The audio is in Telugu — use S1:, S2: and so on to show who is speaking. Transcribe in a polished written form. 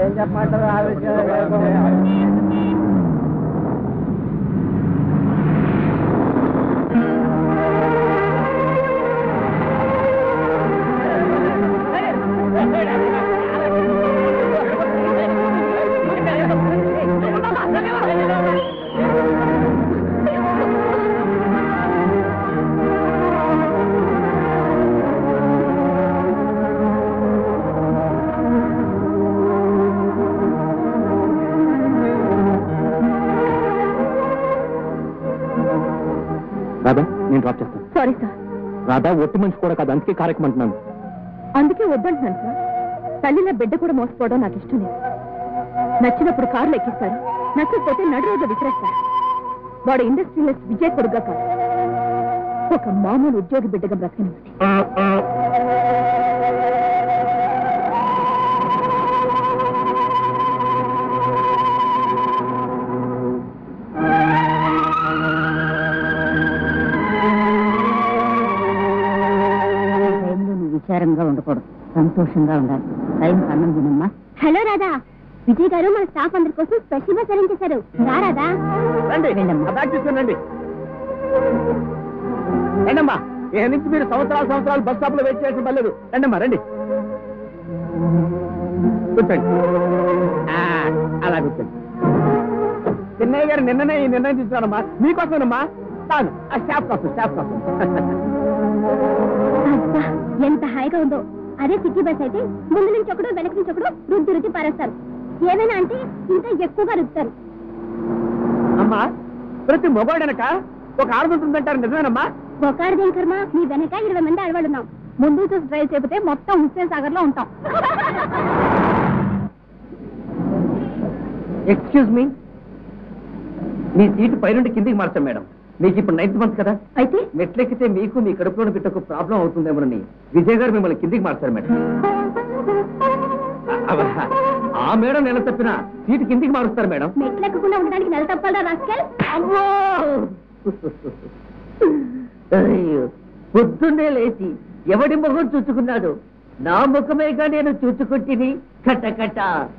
S1: ఏం చెప్పమంటారు ఆ విషయం
S2: రాధా నేను డ్రాప్ చేస్తాను.
S3: Sorry sir.
S2: రాధా ఒట్టి మనిషి కూడా కాదు, అందుకే కార్యక్రమం అంటున్నాను.
S3: అందుకే వద్దంటున్నాను సార్. తల్లిలో బిడ్డ కూడా మోసపోవడం నాకు ఇష్టం లేదు. నచ్చినప్పుడు కార్లు ఎక్కిస్తారు, నచ్చకపోతే నడు రోజు విసిరేస్తారు. వాడు ఇండస్ట్రియలిస్ట్ విజయ్ కొడుగా కాదు, ఒక మామూలు ఉద్యోగి బిడ్డగా బ్రతకనివ్వండి.
S4: విచారంగా ఉండకూడదు, సంతోషంగా ఉండాలి. టైం అన్నం తినమ్మా.
S3: హలో రాధా, విజయ్ గారు మన స్టాఫ్ అందరి కోసం స్పెషల్ గా అరేంజ్ చేశారు. రాధా
S1: రండి, బ్యాగ్ తీసుకుని రండమ్మా. ఏ నుంచి మీరు సంవత్సరాలు బస్ స్టాప్ లో వెయిట్ చేయాల్సిన పర్లేదు. రండమ్మా రండి, కూర్చోండి. అలా కూర్చోండి. చిన్నయ్య గారు నిన్ననే ఈ నిర్ణయం తీసుకున్నారమ్మా, మీకోసమేనమ్మా. తాను స్టాఫ్ కోసం.
S3: ఎంత హాయిగా ఉందో. అదే సిటీ బస్ అయితే ముందు నుంచి ఒకడు వెనక నుంచి ఒకడు రుద్ది పారేస్తారు. ఏమైనా అంటే ఇంకా ఎక్కువగా రుద్దుతారు.
S1: అమ్మా, ప్రతి మొగాడనక ఒక ఆడదుంటుందంటారు, నిజమేనమ్మా?
S3: ఒక ఆడదేం కర్మ, మీ వెనక 20 మంది ఆడవాళ్ళున్నాం. ముందు చూసి డ్రైవ్ చేపితే మొత్తం హుస్సేన్ సాగర్ లో ఉంటాం.
S1: ఎక్స్క్యూజ్ మీ, మీ సీటు పైనుండి కిందికి మార్చాం మేడం. మీకు ఇప్పుడు 9th మంత్ కదా,
S3: అయితే
S1: మెట్లెక్కితే మీకు మీ కడుపులోని బిడ్డకు ప్రాబ్లం అవుతుందేమోనని విజయ్ గారు మిమ్మల్ని కిందికి మార్చారు మేడం. ఆ మేడం నెల తప్పినా సీటు కిందికి మారుస్తారు మేడం.
S3: మెట్లెక్కకుండా ఉండడానికి నెల తప్పాలా రాస్కెల్?
S4: పొద్దున్నే లేచి ఎవడి ముఖం చూచుకున్నాడు? నా ముఖమేగా నేను చూచుకుంటుని కటకట.